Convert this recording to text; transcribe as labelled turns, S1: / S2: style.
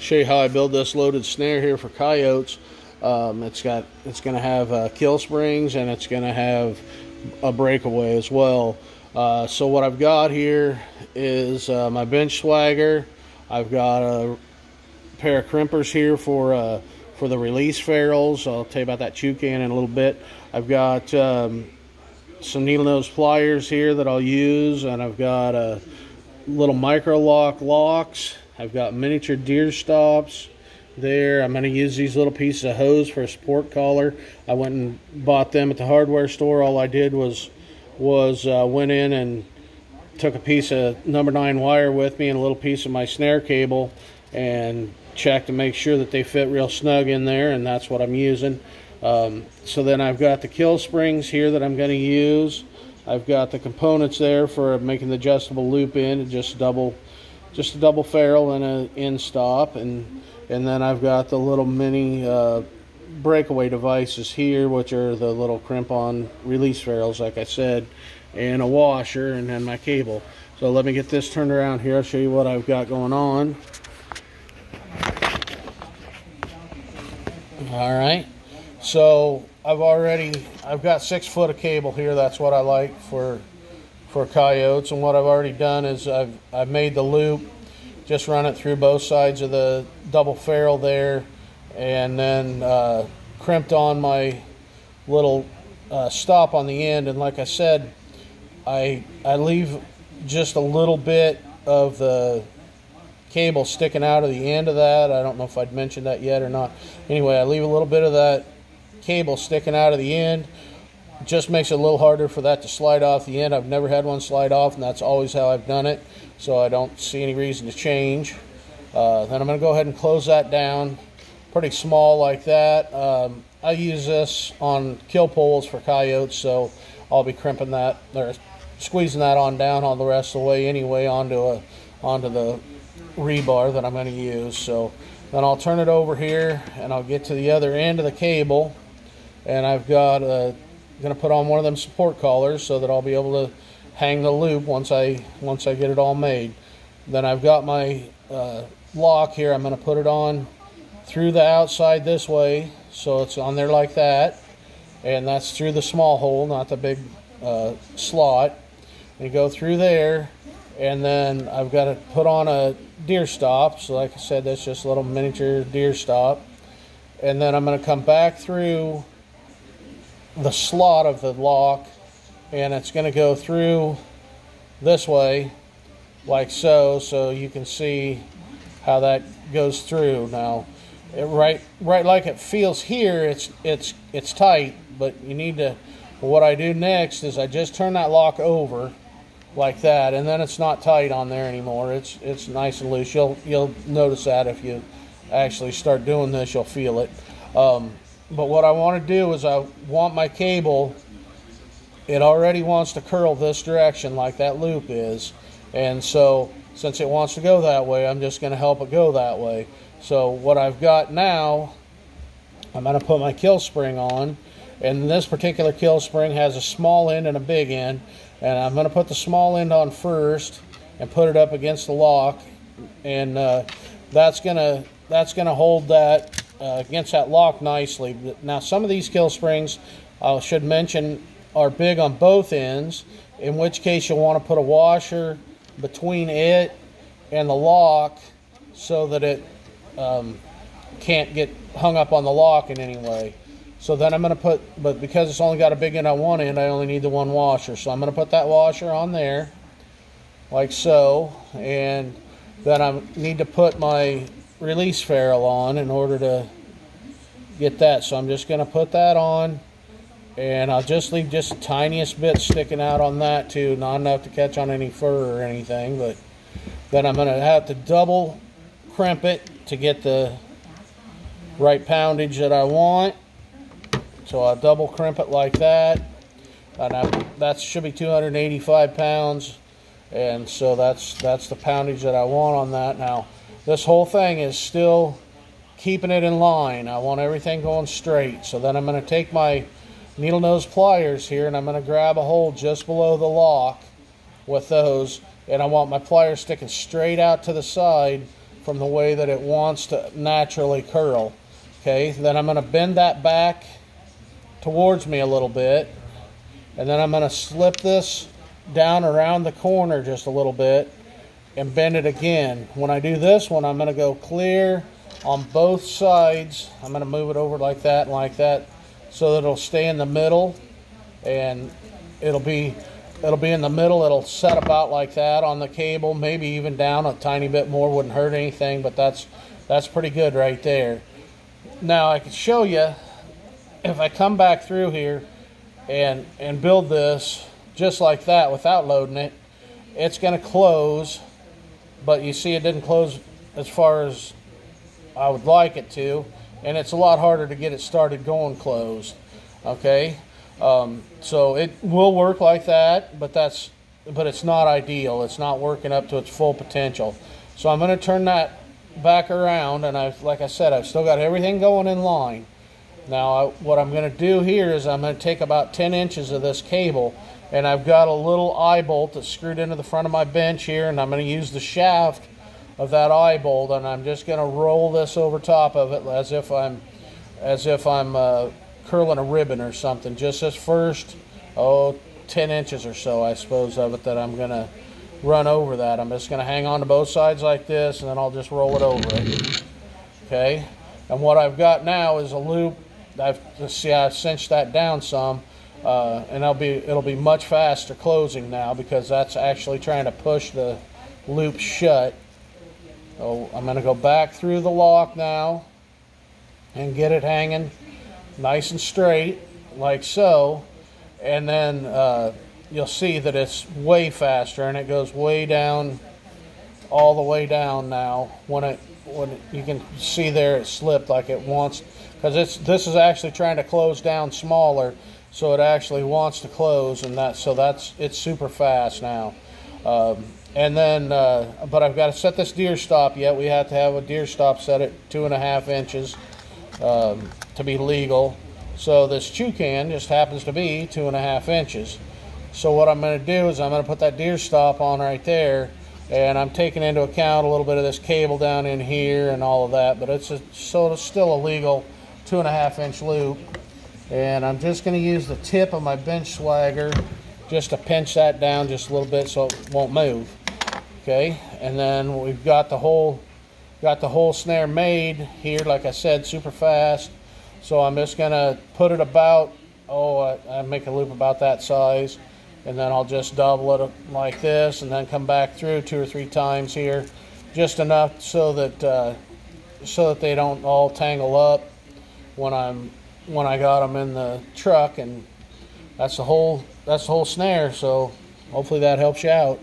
S1: show you how I build this loaded snare here for coyotes. It's going to have kill springs, and it's going to have a breakaway as well. So what I've got here is my bench swagger. I've got a pair of crimpers here for the release ferrules. I'll tell you about that chew can in a little bit. I've got some needle nose pliers here that I'll use, and I've got little micro locks. I've got miniature deer stops there. I'm going to use these little pieces of hose for a support collar. I went and bought them at the hardware store. All I did was went in and took a piece of number 9 wire with me and a little piece of my snare cable and checked to make sure that they fit real snug in there, and that's what I'm using. So then I've got the kill springs here that I'm going to use. I've got the components there for making the adjustable loop in, just a double ferrule and an end stop, and then I've got the little mini breakaway devices here, which are the little crimp-on release ferrules, like I said, and a washer, and then my cable. So let me get this turned around here. I'll show you what I've got going on. All right, so I've got 6 foot of cable here. That's what I like for coyotes. And what I've already done is I've made the loop, just run it through both sides of the double ferrule there, and then crimped on my little stop on the end. And like I said, I leave just a little bit of the cable sticking out of the end of that. I don't know if I'd mentioned that yet or not. Anyway, I leave a little bit of that cable sticking out of the end. It just makes it a little harder for that to slide off the end. I've never had one slide off, and that's always how I've done it, so I don't see any reason to change. Then I'm going to go ahead and close that down pretty small like that. I use this on kill poles for coyotes, so I'll be crimping that, or squeezing that on down all the rest of the way anyway onto the rebar that I'm going to use. So then I'll turn it over here and I'll get to the other end of the cable, and I've got going to put on one of them support collars so that I'll be able to hang the loop once I get it all made. Then I've got my lock here. I'm going to put it on through the outside this way, so it's on there like that, and that's through the small hole, not the big slot. You go through there, and then I've got to put on a deer stop. So like I said, that's just a little miniature deer stop. And then I'm going to come back through the slot of the lock, and it's going to go through this way like so, so you can see how that goes through. Now right like it feels here, it's tight, but you need to, what I do next is I just turn that lock over like that, and then it's not tight on there anymore. It's nice and loose. You'll notice that if you actually start doing this, you'll feel it. But what I want to do is I want my cable, it already wants to curl this direction like that loop is, and so since it wants to go that way, I'm just going to help it go that way. So what I've got now, I'm going to put my kill spring on, and this particular kill spring has a small end and a big end, and I'm going to put the small end on first and put it up against the lock, and that's going to hold that against that lock nicely. Now some of these kill springs, I should mention, are big on both ends, in which case you'll want to put a washer between it and the lock so that it can't get hung up on the lock in any way. So then I'm going to put, but because it's only got a big end on one end, I only need the one washer. So I'm going to put that washer on there, like so, and then I need to put my release ferrule on in order to get that. So I'm just going to put that on, and I'll just leave just the tiniest bit sticking out on that too, not enough to catch on any fur or anything, but then I'm going to have to double crimp it to get the right poundage that I want. So I'll double crimp it like that, and that should be 285 pounds, and so that's the poundage that I want on that. Now this whole thing is still keeping it in line. I want everything going straight. So then I'm going to take my needle nose pliers here, and I'm going to grab a hole just below the lock with those, and I want my pliers sticking straight out to the side from the way that it wants to naturally curl. Okay, then I'm going to bend that back towards me a little bit, and then I'm going to slip this down around the corner just a little bit and bend it again. When I do this one, I'm going to go clear on both sides. I'm going to move it over like that and like that so that it'll stay in the middle, and it'll be in the middle. It'll set about like that on the cable, maybe even down a tiny bit more, wouldn't hurt anything, but that's pretty good right there. Now I can show you, if I come back through here and build this just like that without loading it, it's going to close, but you see it didn't close as far as I would like it to, and it's a lot harder to get it started going closed. Okay, so it will work like that, but it's not ideal. It's not working up to its full potential. So I'm going to turn that back around, and like I said, I've still got everything going in line. Now what I'm going to do here is I'm going to take about 10 inches of this cable, and I've got a little eye bolt that's screwed into the front of my bench here, and I'm going to use the shaft of that eye bolt, and I'm just going to roll this over top of it as if I'm curling a ribbon or something. Just this first 10 inches or so, I suppose, of it that I'm going to run over that. I'm just going to hang on to both sides like this, and then I'll just roll it over it. Okay, and what I've got now is a loop. I've cinched that down some, and it'll be much faster closing now, because that's actually trying to push the loop shut. So I'm going to go back through the lock now and get it hanging nice and straight like so, and then you'll see that it's way faster, and it goes way down, all the way down now. When you can see there, it slipped like it wants, because this is actually trying to close down smaller, so it actually wants to close, and it's super fast now. And then, but I've got to set this deer stop yet. We have to have a deer stop set at 2.5 inches to be legal. So this chew can just happens to be 2.5 inches. So what I'm going to do is I'm going to put that deer stop on right there, and I'm taking into account a little bit of this cable down in here and all of that, but it's still a legal 2.5 inch loop. And I'm just going to use the tip of my bench swagger just to pinch that down just a little bit so it won't move. Okay, and then we've got the whole snare made here, like I said, super fast. So I'm just gonna put it about, I make a loop about that size, and then I'll just double it like this, and then come back through 2 or 3 times here, just enough so that they don't all tangle up when I got them in the truck. And that's the whole snare. So hopefully that helps you out.